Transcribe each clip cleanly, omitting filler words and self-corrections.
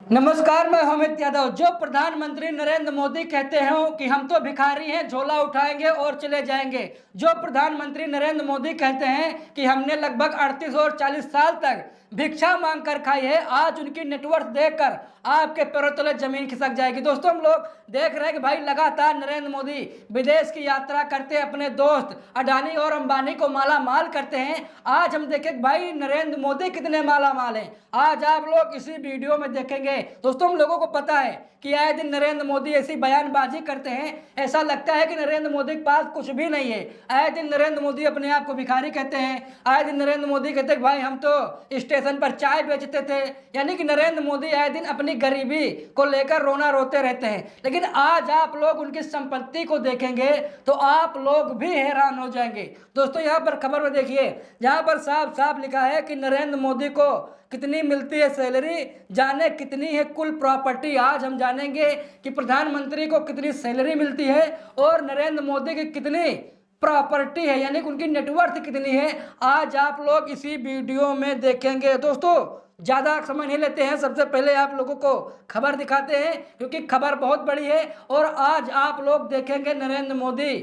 नमस्कार, मैं अमित यादव। जो प्रधानमंत्री नरेंद्र मोदी कहते हैं कि हम तो भिखारी हैं, झोला उठाएंगे और चले जाएंगे। जो प्रधानमंत्री नरेंद्र मोदी कहते हैं कि हमने लगभग 38 और 40 साल तक भिक्षा मांग कर खाई है, आज उनकी नेटवर्थ देखकर आपके पैरों तले जमीन खिसक जाएगी। दोस्तों, हम लोग देख रहे हैं कि भाई लगातार नरेंद्र मोदी विदेश की यात्रा करते हैं, अपने दोस्त अडानी और अंबानी को माला माल करते हैं। आज हम देखें भाई नरेंद्र मोदी कितने माला माल हैं, आज आप लोग इसी वीडियो में देखेंगे। दोस्तों, हम लोगों को पता है कि आए दिन नरेंद्र मोदी ऐसी बयानबाजी करते हैं, ऐसा लगता है कि नरेंद्र मोदी के पास कुछ भी नहीं है। आए दिन नरेंद्र मोदी अपने आप को भिखारी कहते हैं, आए दिन नरेंद्र मोदी कहते हैं भाई हम तो स्टेशन पर चाय बेचते थे। यानी कि नरेंद्र मोदी आए दिन अपनी गरीबी को लेकर रोना रोते रहते हैं। लेकिन आज आप लोग उनकी संपत्ति को देखेंगे तो आप लोग भी हैरान हो जाएंगे। दोस्तों, यहाँ पर खबर में देखिए, जहाँ पर साफ साफ लिखा है कि नरेंद्र मोदी को कितनी मिलती है सैलरी, जाने कितनी है कुल प्रॉपर्टी। आज हम जानेंगे कि प्रधानमंत्री को कितनी सैलरी मिलती है और नरेंद्र मोदी की कितनी प्रॉपर्टी है, यानी कि उनकी नेटवर्थ कितनी है। आज आप लोग इसी वीडियो में देखेंगे। दोस्तों, ज़्यादा समय नहीं लेते हैं, सबसे पहले आप लोगों को खबर दिखाते हैं क्योंकि खबर बहुत बड़ी है। और आज आप लोग देखेंगे नरेंद्र मोदी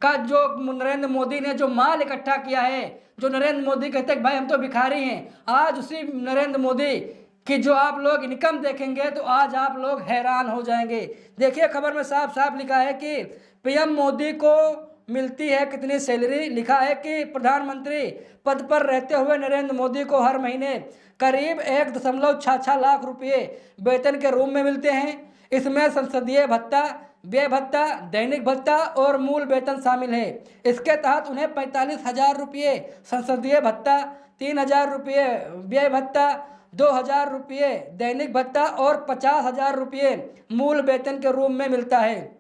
का नरेंद्र मोदी ने जो माल इकट्ठा किया है, जो नरेंद्र मोदी कहते हैं भाई हम तो भिखारी हैं, आज उसी नरेंद्र मोदी कि जो आप लोग इनकम देखेंगे तो आज आप लोग हैरान हो जाएंगे। देखिए, खबर में साफ साफ लिखा है कि पीएम मोदी को मिलती है कितनी सैलरी। लिखा है कि प्रधानमंत्री पद पर रहते हुए नरेंद्र मोदी को हर महीने करीब 1.66 लाख रुपये वेतन के रूप में मिलते हैं। इसमें संसदीय भत्ता, व्यय भत्ता, दैनिक भत्ता और मूल वेतन शामिल है। इसके तहत उन्हें 45,000 रुपये संसदीय भत्ता, 3,000 रुपये व्यय भत्ता, 2,000 रुपये दैनिक भत्ता और 50,000 रुपये मूल वेतन के रूप में मिलता है।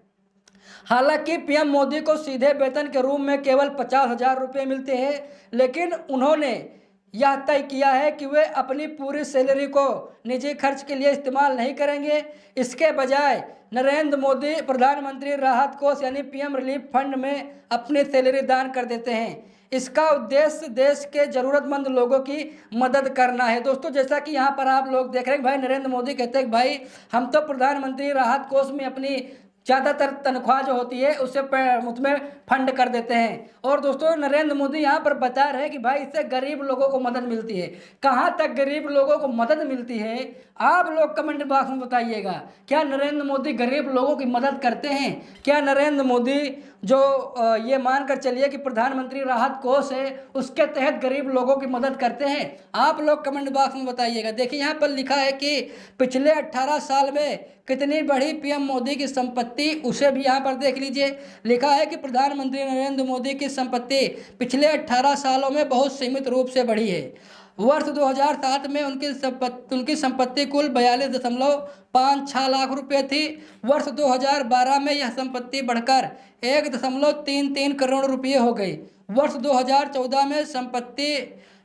हालांकि पीएम मोदी को सीधे वेतन के रूप में केवल 50,000 रुपये मिलते हैं, लेकिन उन्होंने यह तय किया है कि वे अपनी पूरी सैलरी को निजी खर्च के लिए इस्तेमाल नहीं करेंगे। इसके बजाय नरेंद्र मोदी प्रधानमंत्री राहत कोष यानी पीएम रिलीफ फंड में अपनी सैलरी दान कर देते हैं। इसका उद्देश्य देश के ज़रूरतमंद लोगों की मदद करना है। दोस्तों, जैसा कि यहाँ पर आप लोग देख रहे हैं भाई नरेंद्र मोदी कहते हैं भाई हम तो प्रधानमंत्री राहत कोष में अपनी ज़्यादातर तनख्वाह जो होती है उसमें फंड कर देते हैं। और दोस्तों, नरेंद्र मोदी यहाँ पर बता रहे हैं कि भाई इससे गरीब लोगों को मदद मिलती है। कहाँ तक गरीब लोगों को मदद मिलती है, आप लोग कमेंट बॉक्स में बताइएगा। क्या नरेंद्र मोदी गरीब लोगों की मदद करते हैं? क्या नरेंद्र मोदी जो ये मानकर चलिए कि प्रधानमंत्री राहत कोष है उसके तहत गरीब लोगों की मदद करते हैं? आप लोग कमेंट बॉक्स में बताइएगा। देखिए, यहाँ पर लिखा है कि पिछले 18 साल में कितनी बढ़ी पीएम मोदी की संपत्ति, उसे भी यहाँ पर देख लीजिए। लिखा है कि प्रधानमंत्री नरेंद्र मोदी की संपत्ति पिछले 18 सालों में बहुत सीमित रूप से बढ़ी है। वर्ष 2007 में उनकी संपत्ति कुल 42.56 लाख रुपए थी। वर्ष 2012 में यह संपत्ति बढ़कर 1.33 करोड़ रुपये हो गई। वर्ष 2014 में संपत्ति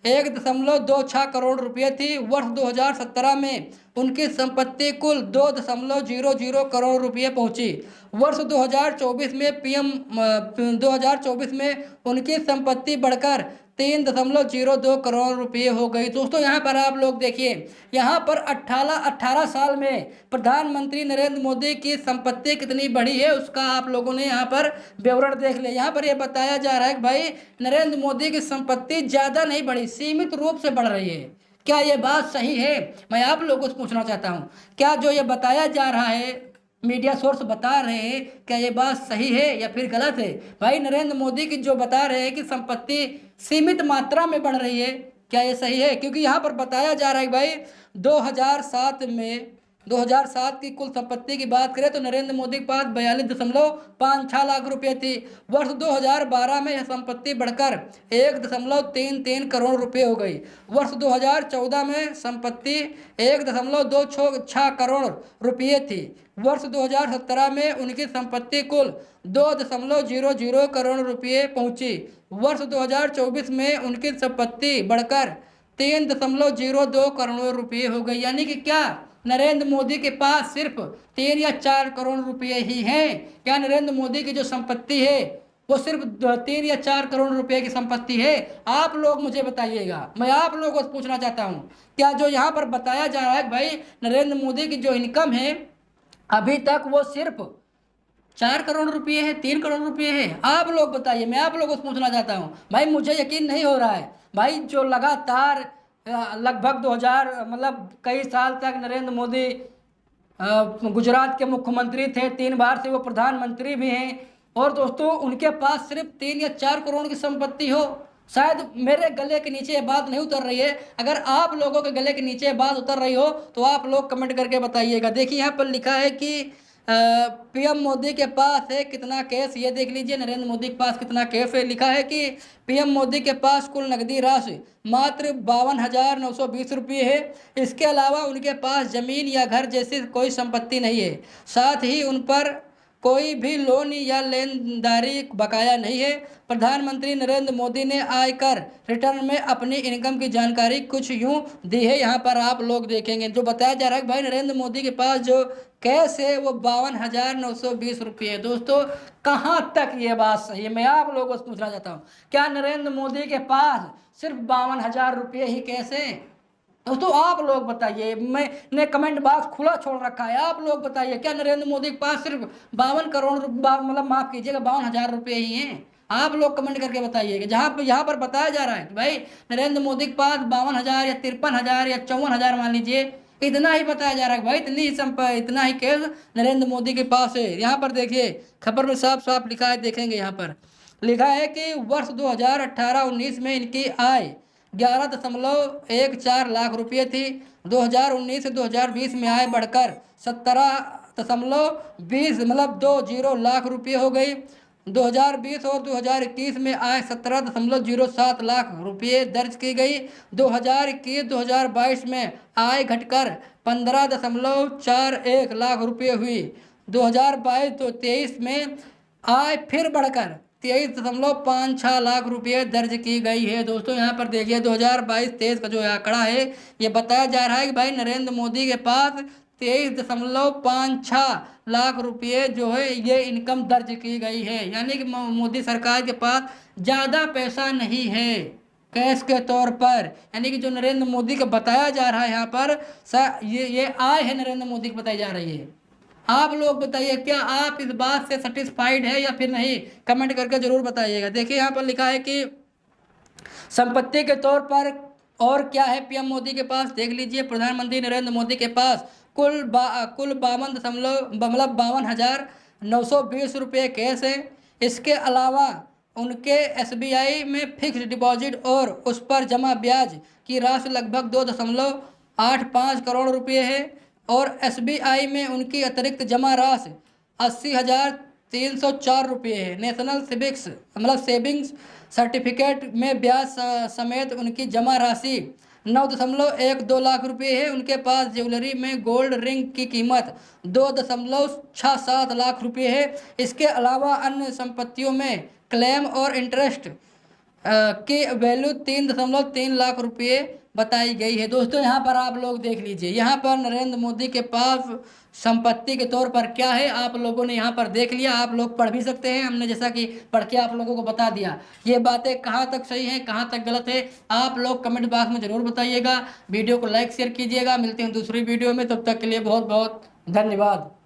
1.26 करोड़ रुपये थी। वर्ष 2017 में उनकी संपत्ति कुल 2.00 करोड़ रुपये पहुंची। वर्ष 2024 में उनकी संपत्ति बढ़कर 3.02 करोड़ रुपये हो गई। दोस्तों, यहाँ पर आप लोग देखिए, यहाँ पर 18 साल में प्रधानमंत्री नरेंद्र मोदी की संपत्ति कितनी बढ़ी है उसका आप लोगों ने यहाँ पर विवरण देख लिया। यहाँ पर यह बताया जा रहा है कि भाई नरेंद्र मोदी की संपत्ति ज़्यादा नहीं बढ़ी, सीमित रूप से बढ़ रही है। क्या ये बात सही है? मैं आप लोगों से पूछना चाहता हूँ, क्या जो ये बताया जा रहा है, मीडिया सोर्स बता रहे हैं, क्या ये बात सही है या फिर गलत है? भाई नरेंद्र मोदी की जो बता रहे हैं कि संपत्ति सीमित मात्रा में बढ़ रही है, क्या ये सही है? क्योंकि यहाँ पर बताया जा रहा है भाई 2007 की कुल संपत्ति की बात करें तो नरेंद्र मोदी के पास 42.56 लाख रुपए थी। वर्ष 2012 में यह संपत्ति बढ़कर 1.33 करोड़ रुपए हो गई। वर्ष 2014 में संपत्ति 1.26 करोड़ रुपये थी। वर्ष 2017 में उनकी संपत्ति कुल 2.00 करोड़ रुपये पहुंची। वर्ष 2024 में उनकी संपत्ति बढ़कर 3.02 करोड़ रुपये हो गई। यानी कि क्या नरेंद्र मोदी के पास सिर्फ 3 या 4 करोड़ रुपये ही हैं? क्या नरेंद्र मोदी की जो संपत्ति है वो सिर्फ 3 या 4 करोड़ रुपए की संपत्ति है? आप लोग मुझे बताइएगा, मैं आप लोगों को पूछना चाहता हूँ, क्या जो यहाँ पर बताया जा रहा है भाई नरेंद्र मोदी की जो इनकम है अभी तक वो सिर्फ 4 करोड़ रुपए है, 3 करोड़ रुपए है? आप लोग बताइए, मैं आप लोगों को पूछना चाहता हूँ भाई, मुझे यकीन नहीं हो रहा है भाई। जो लगातार लगभग 2000 मतलब कई साल तक नरेंद्र मोदी गुजरात के मुख्यमंत्री थे, 3 बार से वो प्रधानमंत्री भी हैं, और दोस्तों उनके पास सिर्फ 3 या 4 करोड़ की संपत्ति हो। शायद मेरे गले के नीचे ये बात नहीं उतर रही है। अगर आप लोगों के गले के नीचे ये बात उतर रही हो तो आप लोग कमेंट करके बताइएगा। देखिए यहाँ पर लिखा है कि पीएम मोदी के पास है कितना कैश, ये देख लीजिए नरेंद्र मोदी के पास कितना कैश है। लिखा है कि पीएम मोदी के पास कुल नकदी राशि मात्र 52,920 रुपये है। इसके अलावा उनके पास जमीन या घर जैसी कोई संपत्ति नहीं है। साथ ही उन पर कोई भी लोन या लेनदारी बकाया नहीं है। प्रधानमंत्री नरेंद्र मोदी ने आयकर रिटर्न में अपनी इनकम की जानकारी कुछ यूं दी है। यहाँ पर आप लोग देखेंगे जो बताया जा रहा है कि भाई नरेंद्र मोदी के पास जो कैश है वो 52,920 रुपये है। दोस्तों कहाँ तक ये बात सही है, मैं आप लोगों से पूछना चाहता हूँ, क्या नरेंद्र मोदी के पास सिर्फ 52,000 रुपये ही कैश है? दोस्तों आप लोग बताइए, मैंने कमेंट बॉक्स खुला छोड़ रखा है, आप लोग बताइए क्या नरेंद्र मोदी के पास सिर्फ 52 करोड़ मतलब माफ कीजिएगा 52,000 रुपये ही हैं? आप लोग कमेंट करके बताइएगा। जहाँ यहाँ पर बताया जा रहा है कि भाई नरेंद्र मोदी के पास 52,000 या 53,000 या 54,000 मान लीजिए, इतना ही बताया जा रहा है कि भाई इतना ही कैश नरेंद्र मोदी के पास है। यहाँ पर देखिए खबर में साफ साफ लिखा है, देखेंगे यहाँ पर लिखा है कि वर्ष 2018-19 में इनकी आय 11.14 लाख रुपये थी। 2019 से 2020 में आय बढ़कर 17.20 मतलब 20 लाख रुपये हो गई। 2020 और 2021 में आय 17.07 लाख रुपये दर्ज की गई। 2021-2022 में आय घटकर 15.41 लाख रुपये हुई। 2022-23 में आय फिर बढ़कर 23.56 लाख रुपये दर्ज की गई है। दोस्तों यहाँ पर देखिए 2022-23 का जो आंकड़ा है ये बताया जा रहा है कि भाई नरेंद्र मोदी के पास 23.56 लाख रुपये जो है ये इनकम दर्ज की गई है। यानी कि मोदी सरकार के पास ज़्यादा पैसा नहीं है कैश के तौर पर। यानी कि जो नरेंद्र मोदी का बताया जा रहा है यहाँ पर ये आय है नरेंद्र मोदी की बताई जा रही है। आप लोग बताइए क्या आप इस बात से सेटिस्फाइड है या फिर नहीं, कमेंट करके जरूर बताइएगा। देखिए यहाँ पर लिखा है कि संपत्ति के तौर पर और क्या है पीएम मोदी के पास, देख लीजिए प्रधानमंत्री नरेंद्र मोदी के पास कुल 52,920 रुपये कैश है। इसके अलावा उनके एसबीआई में फिक्स्ड डिपॉजिट और उस पर जमा ब्याज की राशि लगभग 2.85 करोड़ रुपये है। और एसबीआई में उनकी अतिरिक्त जमा राशि 80,304 रुपये है। नेशनल सेविंग्स सर्टिफिकेट में ब्याज समेत उनकी जमा राशि 9.12 लाख रुपये है। उनके पास ज्वेलरी में गोल्ड रिंग की कीमत 2.67 लाख रुपये है। इसके अलावा अन्य संपत्तियों में क्लेम और इंटरेस्ट की वैल्यू 3.3 लाख रुपये बताई गई है। दोस्तों यहाँ पर आप लोग देख लीजिए, यहाँ पर नरेंद्र मोदी के पास संपत्ति के तौर पर क्या है आप लोगों ने यहाँ पर देख लिया। आप लोग पढ़ भी सकते हैं, हमने जैसा कि पढ़ के आप लोगों को बता दिया। ये बातें कहाँ तक सही हैं कहाँ तक गलत है आप लोग कमेंट बॉक्स में ज़रूर बताइएगा। वीडियो को लाइक शेयर कीजिएगा। मिलते हैं दूसरी वीडियो में, तब तक के लिए बहुत बहुत धन्यवाद।